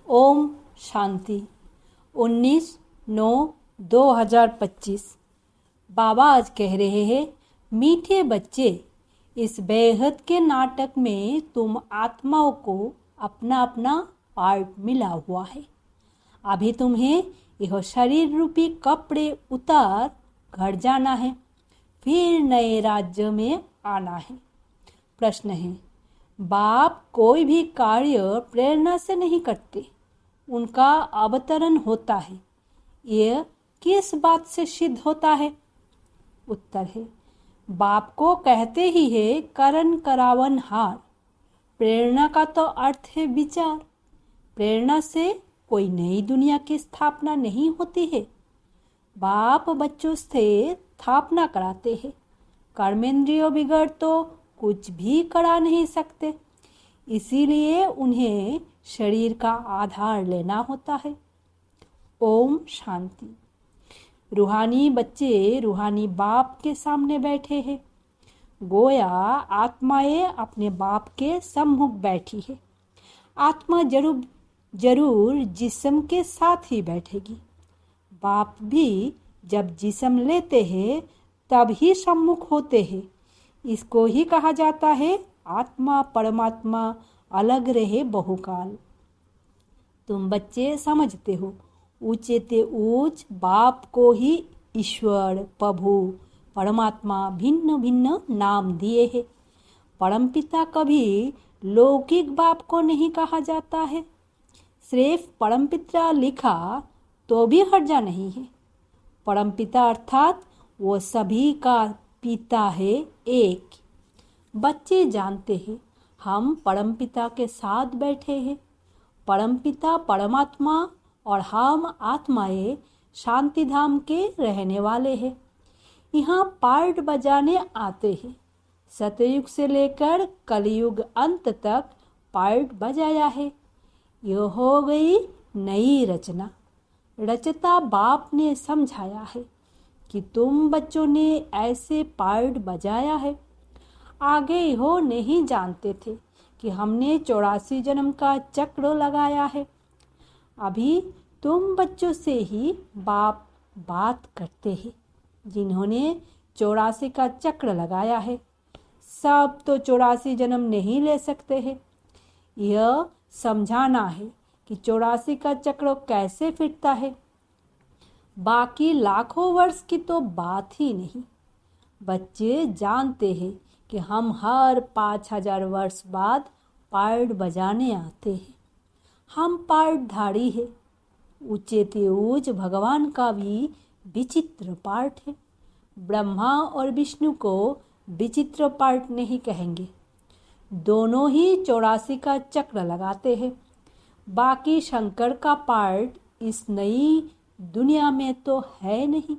ओम शांति। 19/9/2025। बाबा आज कह रहे हैं, मीठे बच्चे, इस बेहद के नाटक में तुम आत्माओं को अपना अपना पार्ट मिला हुआ है। अभी तुम्हें यह शरीर रूपी कपड़े उतार घर जाना है, फिर नए राज्य में आना है। प्रश्न है, बाप कोई भी कार्य प्रेरणा से नहीं करते, उनका अवतरण होता है। यह किस बात से सिद्ध होता है? उत्तर है, बाप को कहते ही है करण करावन हार। प्रेरणा का तो अर्थ है विचार। प्रेरणा से कोई नई दुनिया की स्थापना नहीं होती है। बाप बच्चों से स्थापना कराते हैं। कर्मेंद्रियों बिगड़ तो कुछ भी करा नहीं सकते, इसीलिए उन्हें शरीर का आधार लेना होता है। ओम शांति। रूहानी बच्चे रूहानी बाप के सामने बैठे हैं। गोया आत्माएं अपने बाप के सम्मुख बैठी है। आत्मा जरूर जिस्म के साथ ही बैठेगी। बाप भी जब जिस्म लेते हैं तब ही सम्मुख होते हैं। इसको ही कहा जाता है आत्मा परमात्मा अलग रहे बहुकाल। तुम बच्चे समझते हो, ऊंचे ते ऊंच बाप को ही ईश्वर, प्रभु, परमात्मा भिन्न भिन्न नाम दिए हैं। परमपिता कभी लौकिक बाप को नहीं कहा जाता है। सिर्फ परमपिता लिखा तो भी हर्जा नहीं है। परमपिता अर्थात वो सभी का पिता है, एक। बच्चे जानते हैं हम परमपिता के साथ बैठे हैं। परमपिता परमात्मा और हम आत्माएं शांति धाम के रहने वाले हैं। यहाँ पार्ट बजाने आते हैं। सतयुग से लेकर कलयुग अंत तक पार्ट बजाया है। यह हो गई नई रचना। रचता बाप ने समझाया है कि तुम बच्चों ने ऐसे पार्ट बजाया है। आगे हो नहीं जानते थे कि हमने 84 जन्म का चक्र लगाया है। अभी तुम बच्चों से ही बाप बात करते हैं जिन्होंने 84 का चक्र लगाया है। सब तो 84 जन्म नहीं ले सकते हैं। यह समझाना है कि 84 का चक्र कैसे फिरता है। बाकी लाखों वर्ष की तो बात ही नहीं। बच्चे जानते हैं कि हम हर 5000 वर्ष बाद पार्ट बजाने आते हैं। हम पार्टधारी है। ऊंचे ते ऊंच भगवान का भी विचित्र पार्ट है। ब्रह्मा और विष्णु को विचित्र पार्ट नहीं कहेंगे। दोनों ही 84 का चक्र लगाते हैं। बाकी शंकर का पार्ट इस नई दुनिया में तो है नहीं।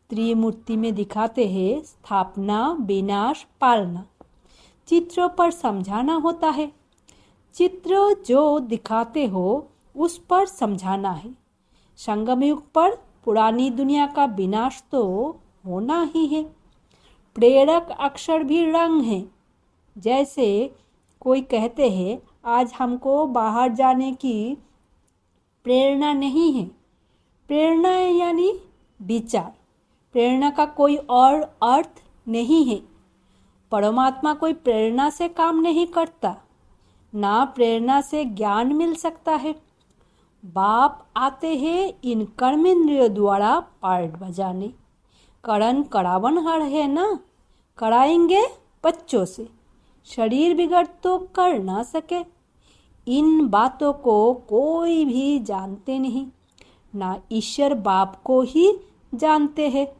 त्रिमूर्ति में दिखाते हैं स्थापना, विनाश, पालना। चित्रों पर समझाना होता है। चित्र जो दिखाते हो उस पर समझाना है। संगम युग पर पुरानी दुनिया का विनाश तो होना ही है। प्रेरक अक्षर भी रंग है। जैसे कोई कहते हैं आज हमको बाहर जाने की प्रेरणा नहीं है। प्रेरणा यानी विचार। प्रेरणा का कोई और अर्थ नहीं है। परमात्मा कोई प्रेरणा से काम नहीं करता, ना प्रेरणा से ज्ञान मिल सकता है। बाप आते हैं इन कर्मेंद्रियों द्वारा पार्ट बजाने। करण करावन हर है ना, कराएंगे बच्चों से। शरीर बिगड़ तो कर ना सके। इन बातों को कोई भी जानते नहीं, ना ईश्वर बाप को ही जानते हैं।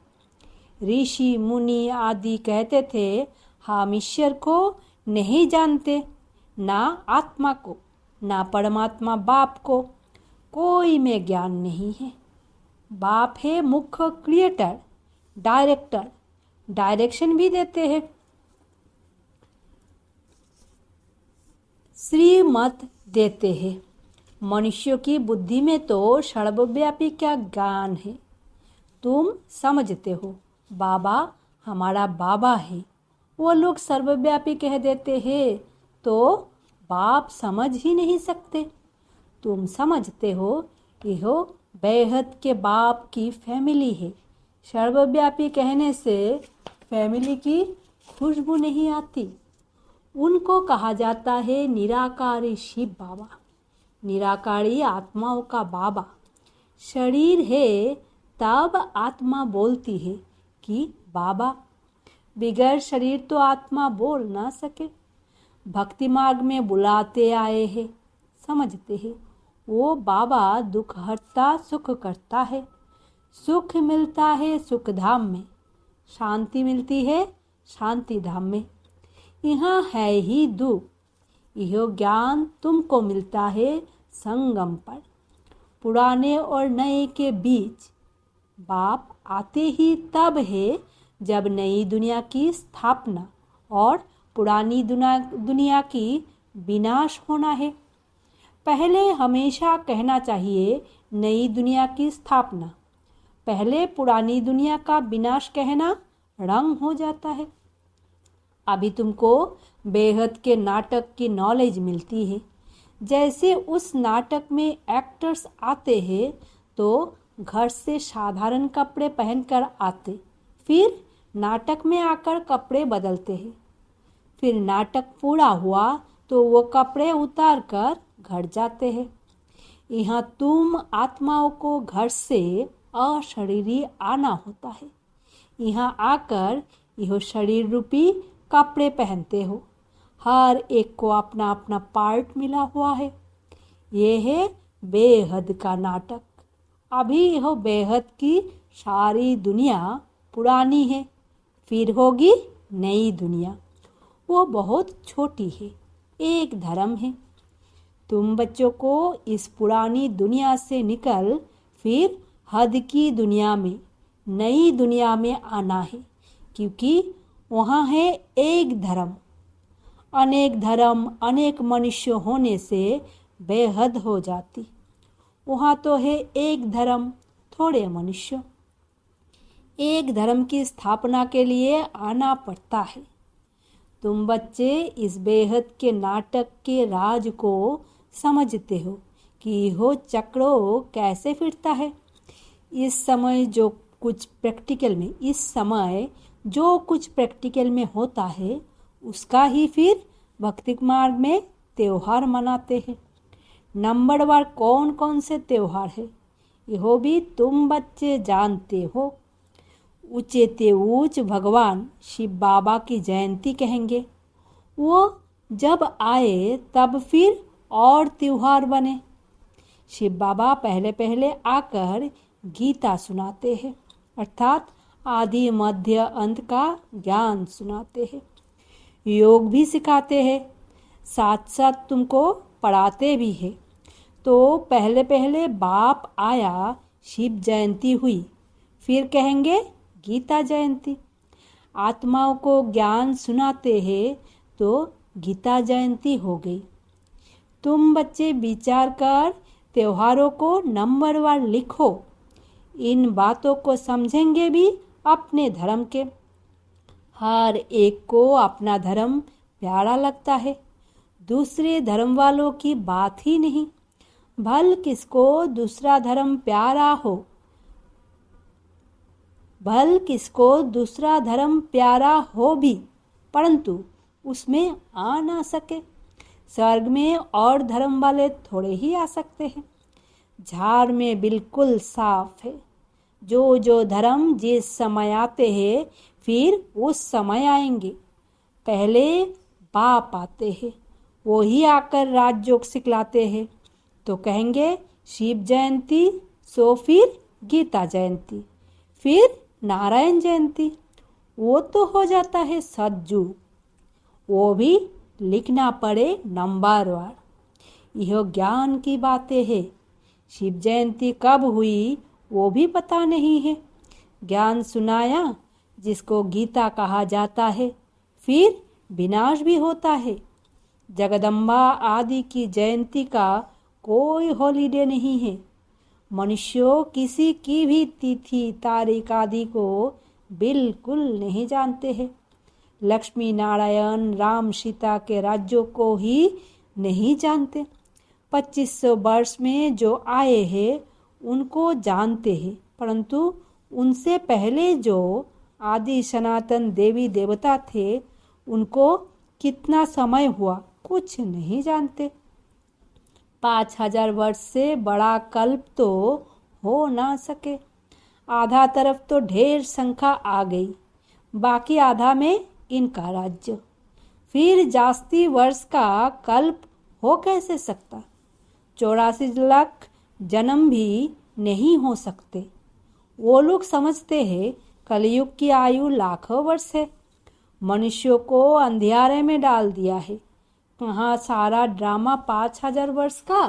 ऋषि मुनि आदि कहते थे हम ईश्वर को नहीं जानते, ना आत्मा को, ना परमात्मा बाप को। कोई में ज्ञान नहीं है। बाप है मुख्य क्रिएटर, डायरेक्टर, डायरेक्शन भी देते हैं। श्रीमत देते हैं। मनुष्यों की बुद्धि में तो सर्वव्यापी क्या ज्ञान है। तुम समझते हो बाबा हमारा बाबा है, वो लोग सर्वव्यापी कह देते हैं तो बाप समझ ही नहीं सकते। तुम समझते हो यह बेहद के बाप की फैमिली है। सर्वव्यापी कहने से फैमिली की खुशबू नहीं आती। उनको कहा जाता है निराकारी शिव बाबा, निराकारी आत्माओं का बाबा। शरीर है तब आत्मा बोलती है कि बाबा। बिगैर शरीर तो आत्मा बोल ना सके। भक्ति मार्ग में बुलाते आए हैं, समझते हैं वो बाबा दुख हरता सुख करता है। सुख मिलता है सुख धाम में, शांति मिलती है शांति धाम में। यहाँ है ही दुख, यह ज्ञान तुमको मिलता है संगम पर। पुराने और नए के बीच बाप आते ही तब है जब नई दुनिया की स्थापना और पुरानी दुनिया की विनाश होना है। पहले हमेशा कहना चाहिए नई दुनिया की स्थापना, पहले पुरानी दुनिया का विनाश कहना रंग हो जाता है। अभी तुमको बेहद के नाटक की नॉलेज मिलती है। जैसे उस नाटक में एक्टर्स आते हैं तो घर से साधारण कपड़े पहनकर आते, फिर नाटक में आकर कपड़े बदलते हैं। फिर नाटक पूरा हुआ तो वो कपड़े उतार कर घर जाते हैं। यहाँ तुम आत्माओं को घर से अशरीरी आना होता है। यहाँ आकर यह शरीर रूपी कपड़े पहनते हो। हर एक को अपना अपना पार्ट मिला हुआ है। ये है बेहद का नाटक। अभी यह बेहद की सारी दुनिया पुरानी है, फिर होगी नई दुनिया। वो बहुत छोटी है, एक धर्म है। तुम बच्चों को इस पुरानी दुनिया से निकल फिर हद की दुनिया में, नई दुनिया में आना है, क्योंकि वहाँ है एक धर्म। अनेक धर्म अनेक मनुष्य होने से बेहद हो जाती। वहाँ तो है एक धर्म, थोड़े मनुष्य। एक धर्म की स्थापना के लिए आना पड़ता है। तुम बच्चे इस बेहद के नाटक के राज को समझते हो कि यह चक्रों कैसे फिरता है। इस समय जो कुछ प्रैक्टिकल में होता है उसका ही फिर भक्ति मार्ग में त्योहार मनाते हैं। नंबरवार कौन कौन से त्योहार है यह भी तुम बच्चे जानते हो। ऊंचे ते ऊंच भगवान शिव बाबा की जयंती कहेंगे। वो जब आए तब फिर और त्योहार बने। शिव बाबा पहले पहले आकर गीता सुनाते हैं, अर्थात आदि मध्य अंत का ज्ञान सुनाते हैं। योग भी सिखाते हैं, साथ साथ तुमको पढ़ाते भी हैं। तो पहले पहले बाप आया, शिव जयंती हुई, फिर कहेंगे गीता जयंती। आत्माओं को ज्ञान सुनाते हैं तो गीता जयंती हो गई। तुम बच्चे विचार कर त्योहारों को नंबरवार लिखो। इन बातों को समझेंगे भी अपने धर्म के। हर एक को अपना धर्म प्यारा लगता है, दूसरे धर्म वालों की बात ही नहीं। भल किसको दूसरा धर्म प्यारा हो, भल किसको दूसरा धर्म प्यारा हो भी, परंतु उसमें आ ना सके। स्वर्ग में और धर्म वाले थोड़े ही आ सकते हैं। झाड़ में बिल्कुल साफ है। जो धर्म जिस समय आते हैं फिर उस समय आएंगे। पहले बाप आते हैं, वो ही आकर राजयोग सिखलाते हैं। तो कहेंगे शिव जयंती, सो फिर गीता जयंती, फिर नारायण जयंती। वो तो हो जाता है सतयुग, वो भी लिखना पड़े नंबरवार। यह ज्ञान की बातें है। शिव जयंती कब हुई वो भी पता नहीं है। ज्ञान सुनाया जिसको गीता कहा जाता है, फिर विनाश भी होता है। जगदम्बा आदि की जयंती का कोई हॉलीडे नहीं है। मनुष्यों किसी की भी तिथि तारीख आदि को बिल्कुल नहीं जानते हैं। लक्ष्मी नारायण राम सीता के राज्यों को ही नहीं जानते। 2500 वर्ष में जो आए हैं उनको जानते हैं, परंतु उनसे पहले जो आदि सनातन देवी देवता थे उनको कितना समय हुआ कुछ नहीं जानते। 5000 वर्ष से बड़ा कल्प तो हो ना सके। आधा तरफ तो ढेर संख्या आ गई, बाकी आधा में इनका राज्य। फिर जास्ती वर्ष का कल्प हो कैसे सकता? 84 लाख जन्म भी नहीं हो सकते। वो लोग समझते हैं कलयुग की आयु लाखों वर्ष है। मनुष्यों को अंधियारे में डाल दिया है। कहाँ सारा ड्रामा 5000 वर्ष का,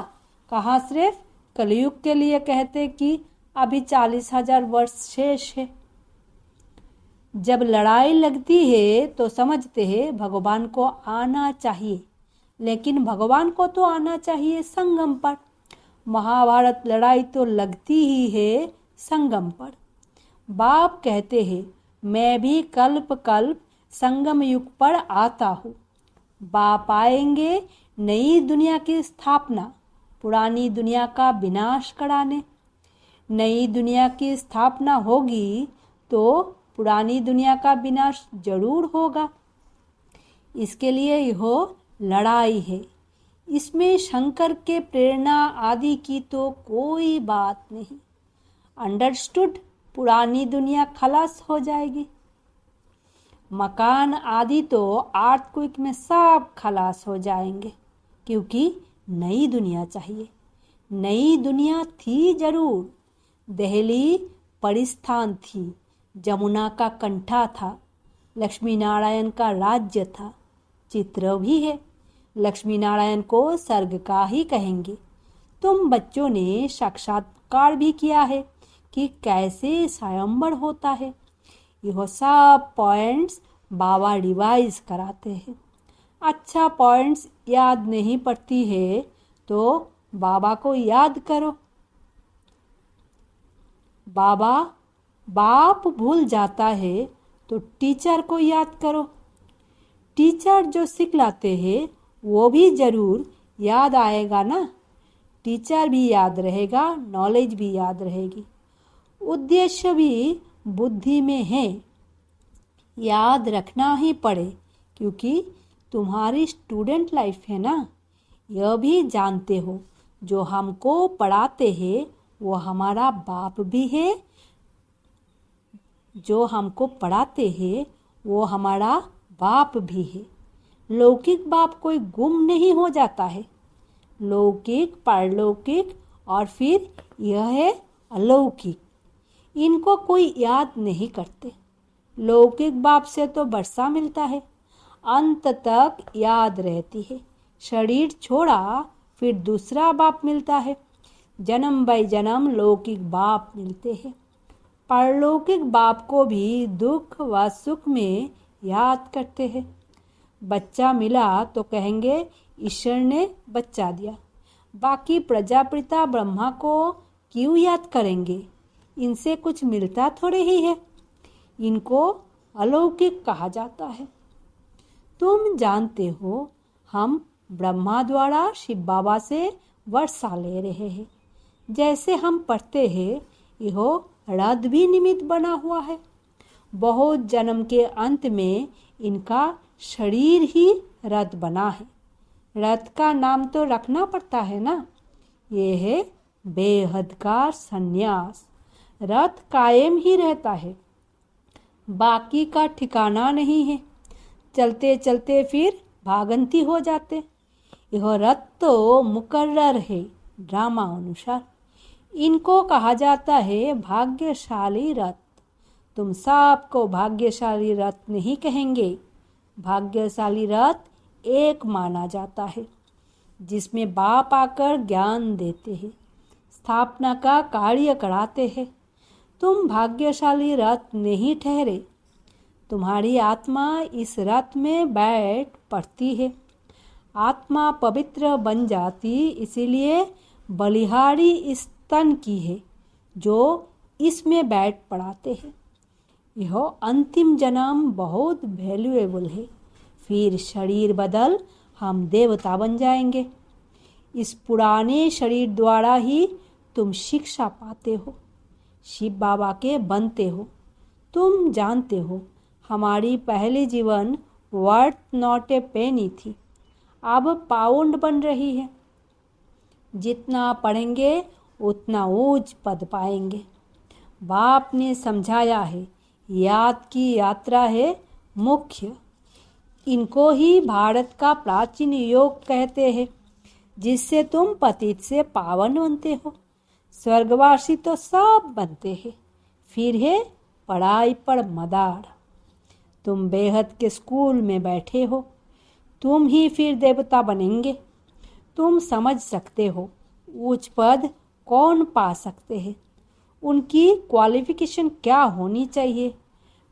कहाँ सिर्फ कलयुग के लिए कहते कि अभी 40,000 वर्ष शेष है। जब लड़ाई लगती है तो समझते हैं भगवान को आना चाहिए, लेकिन भगवान को तो आना चाहिए संगम पर। महाभारत लड़ाई तो लगती ही है संगम पर। बाप कहते हैं मैं भी कल्प कल्प संगम युग पर आता हूँ। बाप आएंगे नई दुनिया की स्थापना, पुरानी दुनिया का विनाश कराने। नई दुनिया की स्थापना होगी तो पुरानी दुनिया का विनाश जरूर होगा। इसके लिए यह लड़ाई है। इसमें शंकर के प्रेरणा आदि की तो कोई बात नहीं। अंडरस्टूड? पुरानी दुनिया खलास हो जाएगी। मकान आदि तो अर्थक्वेक में सब खलास हो जाएंगे, क्योंकि नई दुनिया चाहिए। नई दुनिया थी जरूर। दिल्ली परिस्थान थी, जमुना का कंठा था, लक्ष्मी नारायण का राज्य था। चित्र भी है। लक्ष्मी नारायण को स्वर्ग का ही कहेंगे। तुम बच्चों ने साक्षात्कार भी किया है कि कैसे स्वयंवर होता है। यह सब पॉइंट्स बाबा रिवाइज कराते हैं। अच्छा पॉइंट्स याद नहीं पड़ती है तो बाबा को याद करो। बाप भूल जाता है तो टीचर को याद करो। टीचर जो सिखलाते हैं वो भी जरूर याद आएगा ना। टीचर भी याद रहेगा, नॉलेज भी याद रहेगी। उद्देश्य भी बुद्धि में है, याद रखना ही पड़े, क्योंकि तुम्हारी स्टूडेंट लाइफ है ना। यह भी जानते हो जो हमको पढ़ाते हैं वो हमारा बाप भी है। जो हमको पढ़ाते हैं वो हमारा बाप भी है। लौकिक बाप कोई गुम नहीं हो जाता है। लौकिक, पारलौकिक और फिर यह है अलौकिक। इनको कोई याद नहीं करते। लौकिक बाप से तो वर्षा मिलता है, अंत तक याद रहती है। शरीर छोड़ा फिर दूसरा बाप मिलता है। जन्म बाई जन्म लौकिक बाप मिलते हैं। परलौकिक बाप को भी दुख व सुख में याद करते हैं। बच्चा मिला तो कहेंगे ईश्वर ने बच्चा दिया। बाकी प्रजापिता ब्रह्मा को क्यों याद करेंगे? इनसे कुछ मिलता थोड़े ही है। इनको अलौकिक कहा जाता है। तुम जानते हो हम ब्रह्मा द्वारा शिव बाबा से वर्षा ले रहे हैं। जैसे हम पढ़ते हैं यह रथ भी निमित्त बना हुआ है। बहुत जन्म के अंत में इनका शरीर ही रथ बना है। रथ का नाम तो रखना पड़ता है ना। ये है बेहद का संन्यास। रथ कायम ही रहता है, बाकी का ठिकाना नहीं है। चलते चलते फिर भागंती हो जाते। यह रथ तो मुकर्रर है ड्रामा अनुसार। इनको कहा जाता है भाग्यशाली रथ। तुम सबको भाग्यशाली रथ नहीं कहेंगे। भाग्यशाली रथ एक माना जाता है जिसमें बाप आकर ज्ञान देते हैं, स्थापना का कार्य कराते हैं। तुम भाग्यशाली रथ नहीं ठहरे। तुम्हारी आत्मा इस रथ में बैठ पड़ती है। आत्मा पवित्र बन जाती, इसीलिए बलिहारी इस तन की है जो इसमें बैठ पड़ाते हैं। यह अंतिम जन्म बहुत वैल्यूएबल है। फिर शरीर बदल हम देवता बन जाएंगे। इस पुराने शरीर द्वारा ही तुम शिक्षा पाते हो, शिव बाबा के बनते हो। तुम जानते हो हमारी पहली जीवन वर्थ नॉट ए पेनी थी, अब पाउंड बन रही है। जितना पढ़ेंगे उतना ऊंच पद पाएंगे। बाप ने समझाया है, याद की यात्रा है मुख्य। इनको ही भारत का प्राचीन योग कहते हैं, जिससे तुम पतित से पावन बनते हो। स्वर्गवासी तो सब बनते हैं, फिर है पढ़ाई पर मदार। तुम बेहद के स्कूल में बैठे हो, तुम ही फिर देवता बनेंगे। तुम समझ सकते हो उच्च पद कौन पा सकते हैं, उनकी क्वालिफिकेशन क्या होनी चाहिए।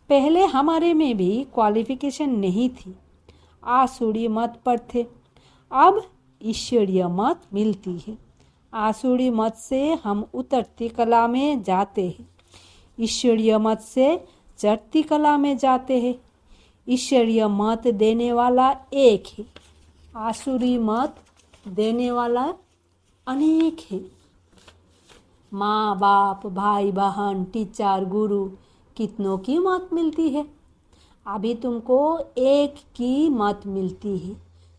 पहले हमारे में भी क्वालिफिकेशन नहीं थी, आसुरी मत पर थे, अब ईश्वरीय मत मिलती है। आसुरी मत से हम उतरती कला में जाते हैं, ईश्वरीय मत से चढ़ती कला में जाते हैं। ईश्वरीय मत देने वाला एक है, आसुरी मत देने वाला अनेक है। माँ बाप, भाई बहन, टीचर, गुरु, कितनों की मत मिलती है। अभी तुमको एक की मत मिलती है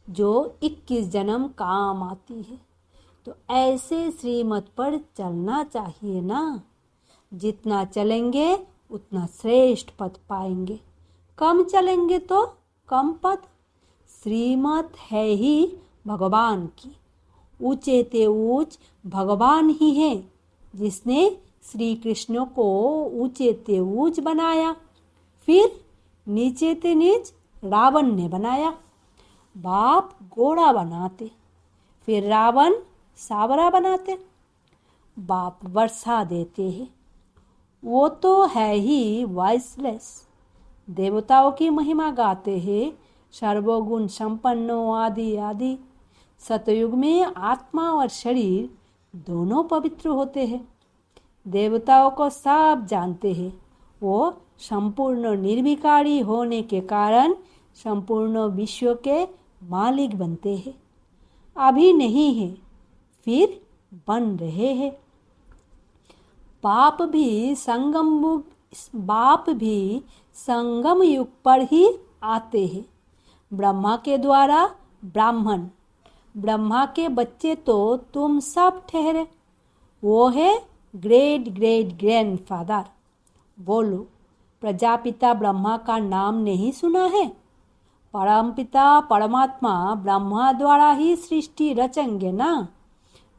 जो 21 जन्म काम आती है। तो ऐसे श्रीमत पर चलना चाहिए ना। जितना चलेंगे उतना श्रेष्ठ पद पाएंगे, कम चलेंगे तो कम पद। श्रीमत है ही भगवान की, ऊंचे ते ऊंच भगवान ही है जिसने श्री कृष्ण को ऊंचे ते ऊंच बनाया, फिर नीचे ते नीच रावण ने बनाया। बाप घोड़ा बनाते, फिर रावण सावरा बनाते। बाप वर्षा देते हैं, वो तो है ही वॉइसलेस। देवताओं की महिमा गाते हैं, सर्वगुण संपन्नो आदि आदि। सतयुग में आत्मा और शरीर दोनों पवित्र होते हैं। देवताओं को सब जानते हैं, वो संपूर्ण निर्विकारी होने के कारण संपूर्ण विश्व के मालिक बनते हैं। अभी नहीं है, फिर बन रहे हैं। बाप भी संगम युग पर ही आते हैं। ब्रह्मा के द्वारा ब्राह्मण, ब्रह्मा के बच्चे तो तुम सब ठहरे, वो है ग्रेट ग्रेट ग्रैंडफादर। बोलो, प्रजापिता ब्रह्मा का नाम नहीं सुना है? परमपिता परमात्मा ब्रह्मा द्वारा ही सृष्टि रचेंगे ना।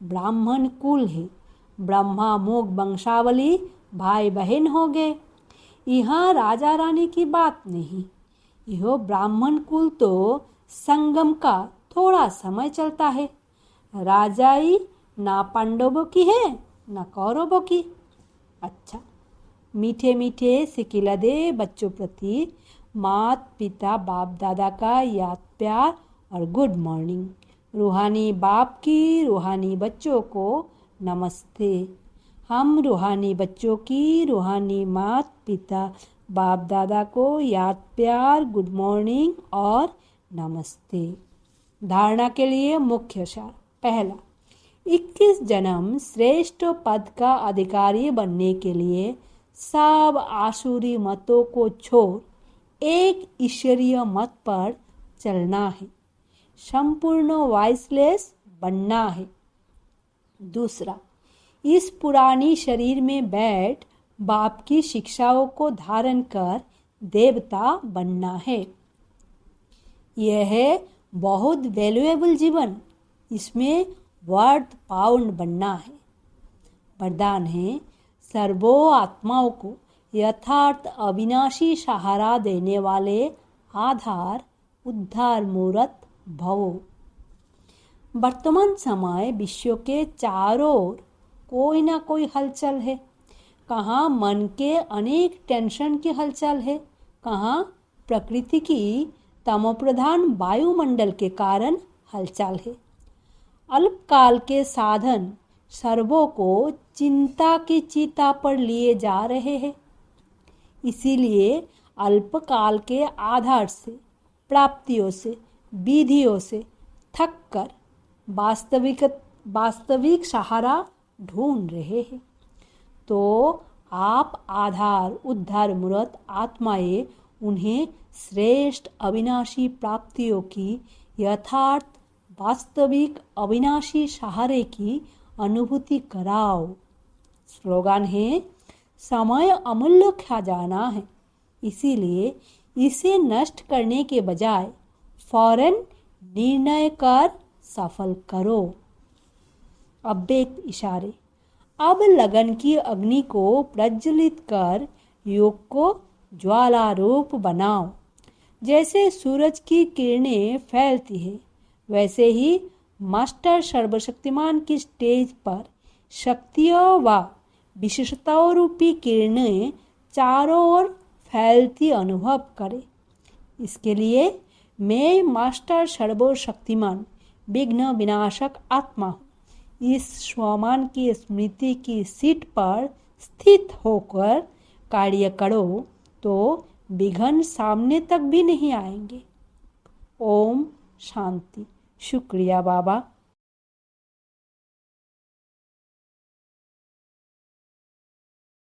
ब्राह्मण कुल है, ब्रह्मा मुख वंशावली भाई बहन हो गए। यहाँ राजा रानी की बात नहीं, यह ब्राह्मण कुल तो संगम का थोड़ा समय चलता है। राजाई ना पांडवों की है ना कौरवों की। अच्छा, मीठे मीठे सिकिला दे बच्चों प्रति मात पिता बाप दादा का याद प्यार और गुड मॉर्निंग। रूहानी बाप की रूहानी बच्चों को नमस्ते। हम रूहानी बच्चों की रूहानी मात पिता बाप दादा को याद प्यार गुड मॉर्निंग और नमस्ते। धारणा के लिए मुख्य सार। पहला, 21 जन्म श्रेष्ठ पद का अधिकारी बनने के लिए सब आसुरी मतों को छोड़ एक ईश्वरीय मत पर चलना है, संपूर्ण वॉइसलेस बनना है। दूसरा, इस पुरानी शरीर में बैठ बाप की शिक्षाओं को धारण कर देवता बनना है। यह है बहुत वैल्यूएबल जीवन, इसमें वर्थ पाउंड बनना है। वरदान है, सर्वो आत्माओं को यथार्थ अविनाशी सहारा देने वाले आधार उद्धार मूर्त भवो। वर्तमान समय विश्व के चारों ओर कोई ना कोई हलचल है। कहाँ मन के अनेक टेंशन की हलचल है, कहाँ प्रकृति की तमोप्रधान वायुमंडल के कारण हलचल है। अल्पकाल के साधन सर्वों को चिंता की चिता पर लिए जा रहे हैं। इसीलिए अल्पकाल के आधार से, प्राप्तियों से, विधियों से थक कर वास्तविक सहारा ढूंढ रहे हैं, तो आप आधार उद्धार मूर्त आत्माएं उन्हें श्रेष्ठ अविनाशी प्राप्तियों की यथार्थ वास्तविक अविनाशी सहारे की अनुभूति कराओ। स्लोगन है, समय अमूल्य खजाना है, इसीलिए इसे नष्ट करने के बजाय फौरन निर्णय कर सफल करो। अव्यक्त इशारे। अब लगन की अग्नि को प्रज्वलित कर योग को ज्वालारूप बनाओ। जैसे सूरज की किरणें फैलती है, वैसे ही मास्टर सर्वशक्तिमान की स्टेज पर शक्तियों व विशेषताओं रूपी किरणें चारों ओर फैलती अनुभव करें। इसके लिए मैं मास्टर सर्वशक्तिमान विघ्न विनाशक आत्मा हूँ। इस स्वमान की स्मृति की सीट पर स्थित होकर कार्य करो तो विघ्न सामने तक भी नहीं आएंगे। ओम शांति। शुक्रिया बाबा।